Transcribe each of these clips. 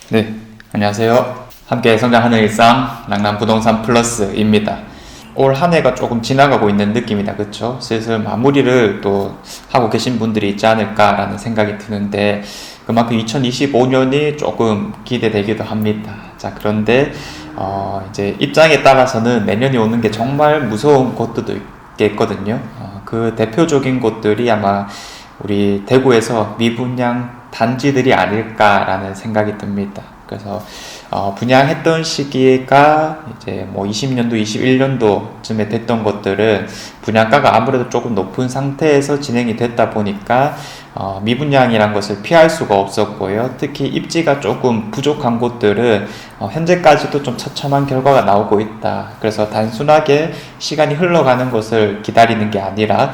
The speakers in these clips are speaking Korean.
네, 안녕하세요. 함께 성장하는 일상 낭남부동산 플러스입니다. 올 한 해가 조금 지나가고 있는 느낌이다, 그쵸? 슬슬 마무리를 또 하고 계신 분들이 있지 않을까라는 생각이 드는데 그만큼 2025년이 조금 기대되기도 합니다. 자, 그런데 이제 입장에 따라서는 내년이 오는 게 정말 무서운 곳들도 있겠거든요. 그 대표적인 곳들이 아마 우리 대구에서 미분양 단지들이 아닐까라는 생각이 듭니다. 그래서 분양했던 시기가 이제 뭐 20년도, 21년도쯤에 됐던 것들은 분양가가 아무래도 조금 높은 상태에서 진행이 됐다 보니까 미분양이란 것을 피할 수가 없었고요. 특히 입지가 조금 부족한 곳들은 현재까지도 좀 처참한 결과가 나오고 있다. 그래서 단순하게 시간이 흘러가는 것을 기다리는 게 아니라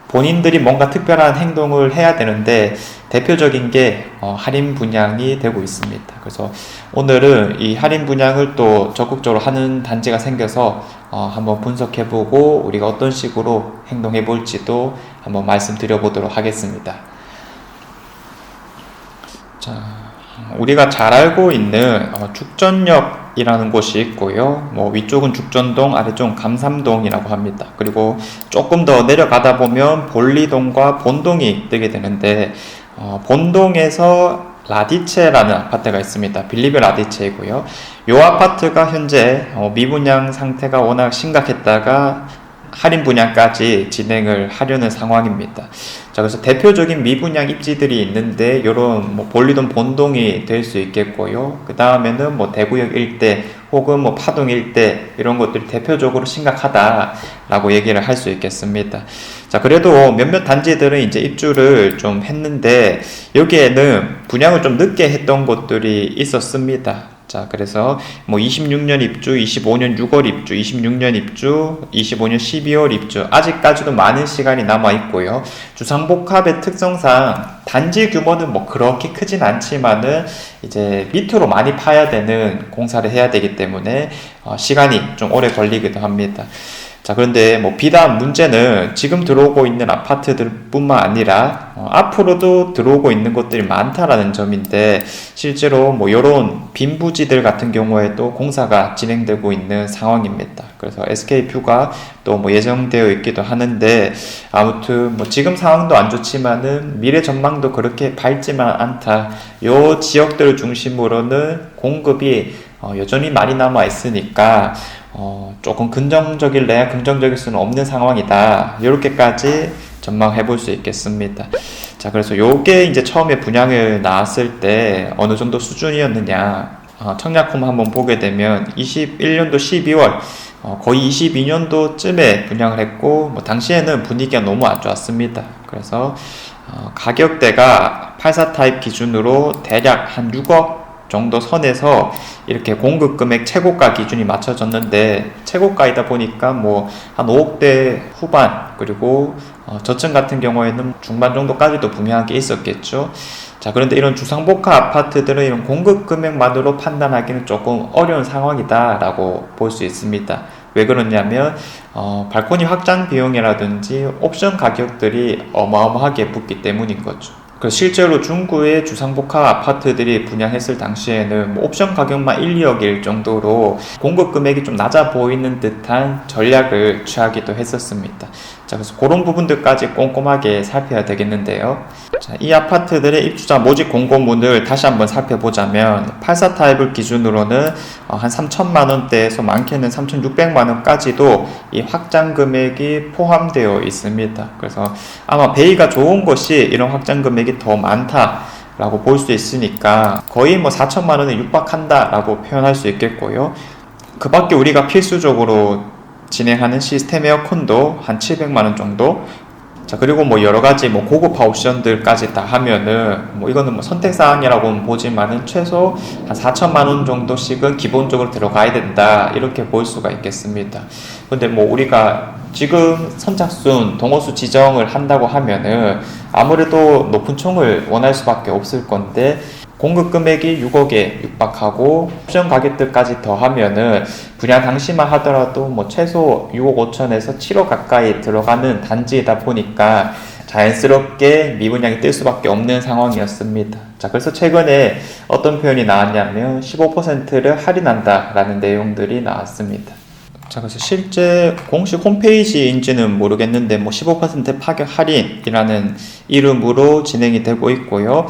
본인들이 뭔가 특별한 행동을 해야 되는데 대표적인 게 할인 분양이 되고 있습니다. 그래서 오늘은 이 할인 분양을 또 적극적으로 하는 단지가 생겨서 한번 분석해보고 우리가 어떤 식으로 행동해 볼지도 한번 말씀드려 보도록 하겠습니다. 자, 우리가 잘 알고 있는 죽전역이라는 곳이 있고요. 뭐 위쪽은 죽전동, 아래쪽은 감삼동이라고 합니다. 그리고 조금 더 내려가다 보면 볼리동과 본동이 뜨게 되는데 본동에서 라디체라는 아파트가 있습니다. 빌리베 라디체이고요. 이 아파트가 현재 미분양 상태가 워낙 심각했다가 할인 분양까지 진행을 하려는 상황입니다. 자, 그래서 대표적인 미분양 입지들이 있는데 요런 뭐 볼리돈 본동이 될 수 있겠고요. 그 다음에는 뭐 대구역 일대 혹은 뭐 파동 일대 이런 것들이 대표적으로 심각하다라고 얘기를 할 수 있겠습니다. 자, 그래도 몇몇 단지들은 이제 입주를 좀 했는데 여기에는 분양을 좀 늦게 했던 곳들이 있었습니다. 자, 그래서 뭐 26년 입주, 25년 6월 입주, 26년 입주, 25년 12월 입주, 아직까지도 많은 시간이 남아 있고요. 주상복합의 특성상 단지 규모는 뭐 그렇게 크진 않지만은 이제 밑으로 많이 파야 되는 공사를 해야 되기 때문에 시간이 좀 오래 걸리기도 합니다. 자, 그런데 뭐 비단 문제는 지금 들어오고 있는 아파트들 뿐만 아니라 앞으로도 들어오고 있는 곳들이 많다라는 점인데 실제로 뭐 이런 빈 부지들 같은 경우에도 공사가 진행되고 있는 상황입니다. 그래서 SK뷰가 또 뭐 예정되어 있기도 하는데 아무튼 뭐 지금 상황도 안 좋지만은 미래 전망도 그렇게 밝지만 않다. 요 지역들을 중심으로는 공급이 여전히 많이 남아 있으니까 조금 긍정적일래야 긍정적일 수는 없는 상황이다. 이렇게까지 전망해 볼 수 있겠습니다. 자, 그래서 요게 이제 처음에 분양을 나왔을 때 어느 정도 수준이었느냐. 청약홈 한번 보게 되면 21년도 12월 거의 22년도쯤에 분양을 했고 뭐 당시에는 분위기가 너무 안 좋았습니다. 그래서 가격대가 84 타입 기준으로 대략 한 6억 정도 선에서 이렇게 공급 금액 최고가 기준이 맞춰졌는데 최고가이다 보니까 뭐 한 5억대 후반 그리고 저층 같은 경우에는 중반 정도까지도 분명하게 있었겠죠. 자, 그런데 이런 주상복합 아파트들은 이런 공급 금액만으로 판단하기는 조금 어려운 상황이다라고 볼 수 있습니다. 왜 그러냐면 발코니 확장 비용이라든지 옵션 가격들이 어마어마하게 붙기 때문인 거죠. 실제로 중구의 주상복합 아파트들이 분양했을 당시에는 뭐 옵션 가격만 1, 2억일 정도로 공급 금액이 좀 낮아 보이는 듯한 전략을 취하기도 했었습니다. 자, 그래서 그런 부분들까지 꼼꼼하게 살펴야 되겠는데요. 자, 이 아파트들의 입주자 모집 공고문을 다시 한번 살펴보자면 84 타입을 기준으로는 한 3천만원대에서 많게는 3,600만원까지도 이 확장 금액이 포함되어 있습니다. 그래서 아마 베이가 좋은 것이 이런 확장 금액이 더 많다라고 볼 수 있으니까 거의 뭐 4천만원에 육박한다라고 표현할 수 있겠고요. 그 밖에 우리가 필수적으로 진행하는 시스템 에어컨도 한 700만원 정도. 자, 그리고 뭐 여러가지 뭐 고급화 옵션들까지 다 하면은 뭐 이거는 뭐 선택사항이라고는 보지만은 최소 한 4천만원 정도씩은 기본적으로 들어가야 된다. 이렇게 볼 수가 있겠습니다. 근데 뭐 우리가 지금 선착순, 동호수 지정을 한다고 하면은 아무래도 높은 총을 원할 수밖에 없을 건데 공급 금액이 6억에 육박하고 옵션 가격들까지 더하면은 분양 당시만 하더라도 뭐 최소 6억 5천에서 7억 가까이 들어가는 단지이다 보니까 자연스럽게 미분양이 뜰 수밖에 없는 상황이었습니다. 자, 그래서 최근에 어떤 표현이 나왔냐면 15%를 할인한다라는 내용들이 나왔습니다. 자, 그래서 실제 공식 홈페이지인지는 모르겠는데 15% 파격 할인이라는 이름으로 진행이 되고 있고요.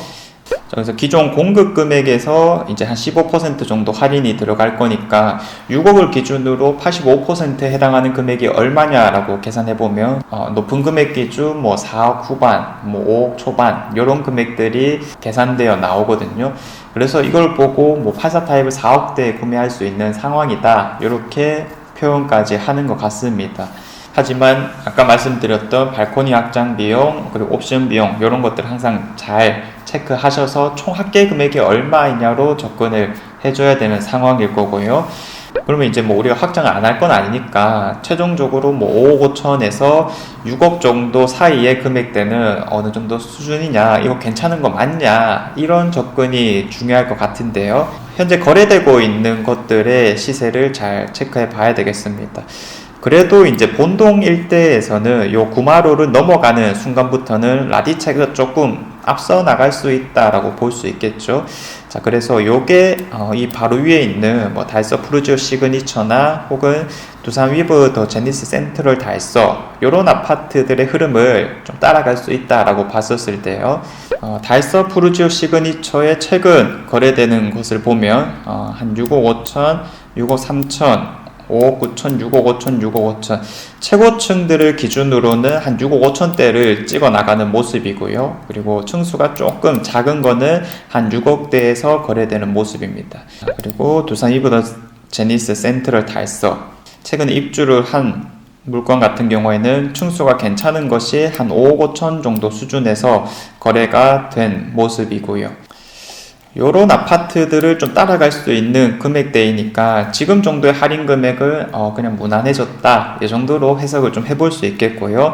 자, 그래서 기존 공급 금액에서 이제 한 15% 정도 할인이 들어갈 거니까 6억을 기준으로 85%에 해당하는 금액이 얼마냐라고 계산해 보면 높은 금액 기준 4억 후반, 5억 초반 이런 금액들이 계산되어 나오거든요. 그래서 이걸 보고 84 타입을 4억대에 구매할 수 있는 상황이다, 이렇게 표현까지 하는 것 같습니다. 하지만 아까 말씀드렸던 발코니 확장 비용 그리고 옵션 비용 이런 것들 항상 잘 체크하셔서 총 합계 금액이 얼마이냐로 접근을 해줘야 되는 상황일 거고요. 그러면 이제 우리가 확장을 안 할 건 아니니까 최종적으로 5억 5천에서 6억 정도 사이의 금액대는 어느 정도 수준이냐, 이거 괜찮은 거 맞냐, 이런 접근이 중요할 것 같은데요. 현재 거래되고 있는 것들의 시세를 잘 체크해 봐야 되겠습니다. 그래도 이제 본동 일대에서는 요 구마로를 넘어가는 순간부터는 라디체가 조금 앞서 나갈 수 있다라고 볼 수 있겠죠. 자, 그래서 요게 이 바로 위에 있는 달서 푸르지오 시그니처나 혹은 두산 위브 더 제니스 센트럴 달서 요런 아파트들의 흐름을 좀 따라갈 수 있다라고 봤었을 때요. 달서 푸르지오 시그니처의 최근 거래되는 것을 보면 한 6억 5천, 6억 3천, 5억 9천, 6억 5천, 6억 5천 최고층들을 기준으로는 한 6억 5천대를 찍어 나가는 모습이고요. 그리고 층수가 조금 작은 거는 한 6억대에서 거래되는 모습입니다. 그리고 두산 이브더 제니스 센트럴 달서 최근에 입주를 한 물건 같은 경우에는 층수가 괜찮은 것이 한 5억 5천 정도 수준에서 거래가 된 모습이고요. 요런 아파트들을 좀 따라갈 수 있는 금액대이니까 지금 정도의 할인 금액을 그냥 무난해졌다, 이 정도로 해석을 좀 해볼 수 있겠고요.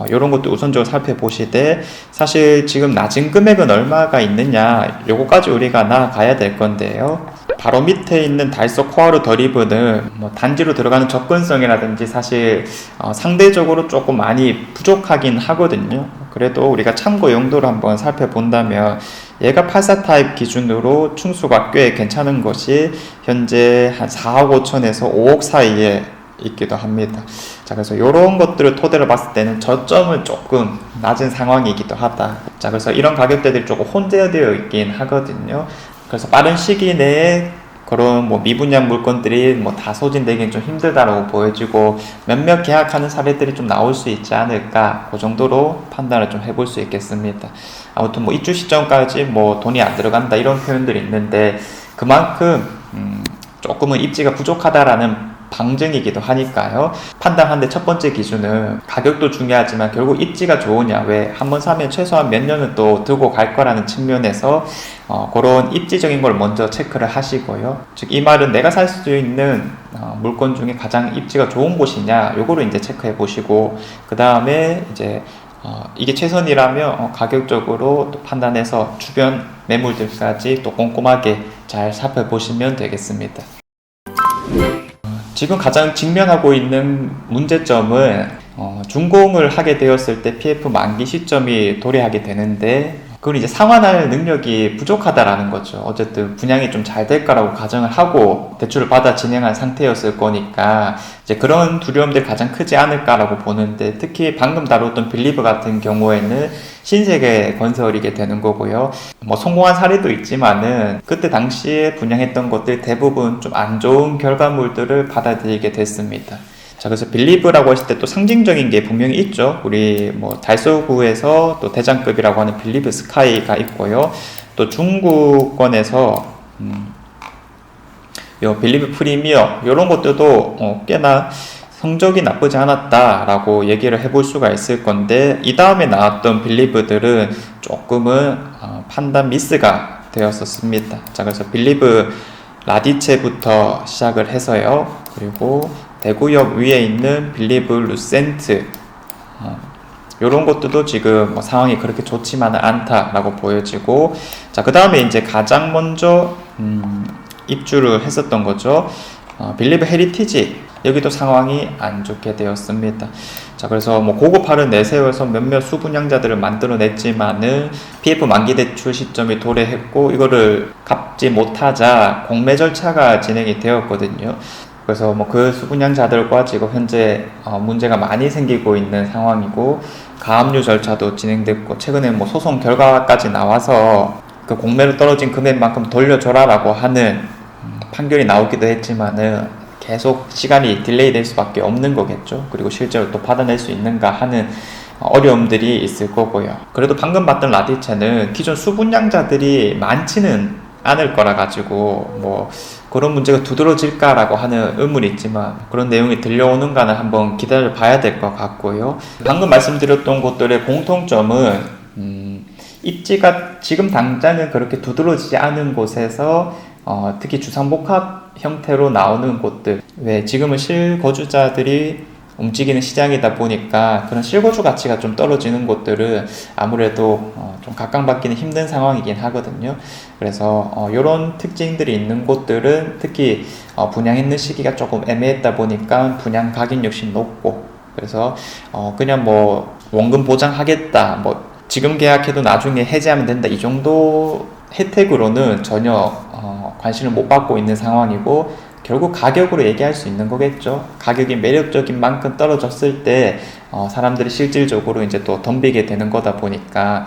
요런 것도 우선적으로 살펴보시되, 사실 지금 낮은 금액은 얼마가 있느냐, 요거까지 우리가 나아가야 될 건데요. 바로 밑에 있는 달서 코아루 더리브는 단지로 들어가는 접근성이라든지 사실 상대적으로 조금 많이 부족하긴 하거든요. 그래도 우리가 참고 용도로 한번 살펴본다면 얘가 84 타입 기준으로 층수가 꽤 괜찮은 것이 현재 한 4억 5천에서 5억 사이에 있기도 합니다. 자, 그래서 이런 것들을 토대로 봤을 때는 저점은 조금 낮은 상황이기도 하다. 자, 그래서 이런 가격대들이 조금 혼재되어 있긴 하거든요. 그래서 빠른 시기 내에 그런 미분양 물건들이 다 소진되기는 좀 힘들다라고 보여지고 몇몇 계약하는 사례들이 좀 나올 수 있지 않을까, 그 정도로 판단을 좀 해볼 수 있겠습니다. 아무튼 입주 시점까지 돈이 안 들어간다 이런 표현들이 있는데 그만큼 조금은 입지가 부족하다라는 방증이기도 하니까요. 판단하는데 첫 번째 기준은 가격도 중요하지만 결국 입지가 좋으냐, 왜 한번 사면 최소한 몇 년은 또 두고 갈 거라는 측면에서 그런 입지적인 걸 먼저 체크를 하시고요. 즉 이 말은 내가 살 수 있는 물건 중에 가장 입지가 좋은 곳이냐, 요거를 이제 체크해 보시고, 그 다음에 이제 이게 최선이라면 가격적으로 또 판단해서 주변 매물들까지 또 꼼꼼하게 잘 살펴보시면 되겠습니다. 지금 가장 직면하고 있는 문제점은 준공을 하게 되었을 때 PF 만기 시점이 도래하게 되는데 그걸 이제 상환할 능력이 부족하다라는 거죠. 어쨌든 분양이 좀 잘 될 거라고 가정을 하고 대출을 받아 진행한 상태였을 거니까 이제 그런 두려움들이 가장 크지 않을까라고 보는데, 특히 방금 다뤘던 빌리브 같은 경우에는 신세계 건설이게 되는 거고요. 성공한 사례도 있지만은 그때 당시에 분양했던 것들 대부분 좀 안 좋은 결과물들을 받아들이게 됐습니다. 자, 그래서 빌리브라고 했을 때 또 상징적인 게 분명히 있죠. 우리 달서구에서 또 대장급이라고 하는 빌리브 스카이가 있고요. 또 중국권에서 요 빌리브 프리미어 요런 것들도 꽤나 성적이 나쁘지 않았다라고 얘기를 해볼 수가 있을 건데, 이 다음에 나왔던 빌리브들은 조금은 판단 미스가 되었었습니다. 자, 그래서 빌리브 라디체부터 시작을 해서요. 그리고 대구역 위에 있는 빌리브 루센트 이런 것들도 지금 상황이 그렇게 좋지만은 않다라고 보여지고, 자, 그 다음에 이제 가장 먼저 입주를 했었던 거죠. 빌리브 헤리티지 여기도 상황이 안 좋게 되었습니다. 자, 그래서 뭐 고급화를 내세워서 몇몇 수분양자들을 만들어냈지만은 PF 만기 대출 시점이 도래했고 이거를 갚지 못하자 공매 절차가 진행이 되었거든요. 그래서 뭐 그 수분양자들과 지금 현재 문제가 많이 생기고 있는 상황이고, 가압류 절차도 진행됐고, 최근에 뭐 소송 결과까지 나와서 그 공매로 떨어진 금액만큼 돌려줘라라고 하는 판결이 나오기도 했지만은 계속 시간이 딜레이 될 수밖에 없는 거겠죠. 그리고 실제로 또 받아낼 수 있는가 하는 어려움들이 있을 거고요. 그래도 방금 봤던 라디체는 기존 수분양자들이 많지는 않을 거라 가지고 뭐 그런 문제가 두드러질까라고 하는 의문이 있지만, 그런 내용이 들려오는가는 한번 기다려 봐야 될 것 같고요. 방금 말씀드렸던 것들의 공통점은 입지가 지금 당장은 그렇게 두드러지지 않은 곳에서 특히 주상복합 형태로 나오는 곳들, 왜 지금은 실거주자들이 움직이는 시장이다 보니까 그런 실거주 가치가 좀 떨어지는 곳들은 아무래도 좀 각광받기는 힘든 상황이긴 하거든요. 그래서 이런 특징들이 있는 곳들은 특히 분양했는 시기가 조금 애매했다 보니까 분양 가격 역시 높고, 그래서 그냥 뭐 원금 보장하겠다, 뭐 지금 계약해도 나중에 해지하면 된다, 이 정도 혜택으로는 전혀 관심을 못 받고 있는 상황이고, 결국 가격으로 얘기할 수 있는 거겠죠. 가격이 매력적인 만큼 떨어졌을 때 사람들이 실질적으로 이제 또 덤비게 되는 거다 보니까,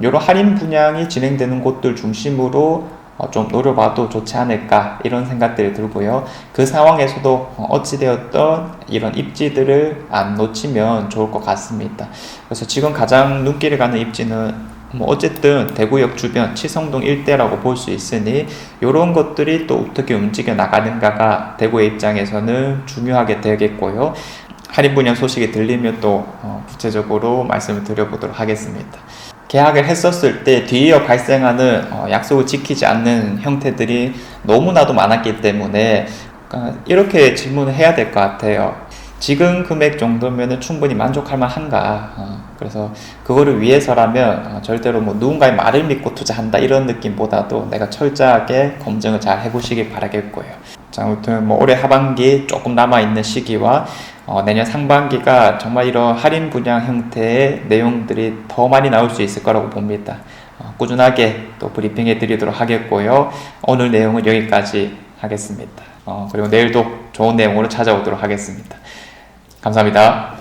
이런 할인 분양이 진행되는 곳들 중심으로 좀 노려봐도 좋지 않을까, 이런 생각들이 들고요. 그 상황에서도 어찌되었던 이런 입지들을 안 놓치면 좋을 것 같습니다. 그래서 지금 가장 눈길을 가는 입지는 뭐 어쨌든 대구역 주변 치성동 일대라고 볼 수 있으니, 이런 것들이 또 어떻게 움직여 나가는가가 대구의 입장에서는 중요하게 되겠고요. 할인 분양 소식이 들리면 또 구체적으로 말씀을 드려보도록 하겠습니다. 계약을 했었을 때 뒤이어 발생하는 약속을 지키지 않는 형태들이 너무나도 많았기 때문에 이렇게 질문을 해야 될 것 같아요. 지금 금액 정도면 충분히 만족할 만한가? 그래서 그거를 위해서라면 절대로 뭐 누군가의 말을 믿고 투자한다 이런 느낌보다도 내가 철저하게 검증을 잘 해보시길 바라겠고요. 자, 아무튼 뭐 올해 하반기 조금 남아있는 시기와 내년 상반기가 정말 이런 할인 분양 형태의 내용들이 더 많이 나올 수 있을 거라고 봅니다. 꾸준하게 또 브리핑해 드리도록 하겠고요. 오늘 내용은 여기까지 하겠습니다. 그리고 내일도 좋은 내용으로 찾아오도록 하겠습니다. 감사합니다.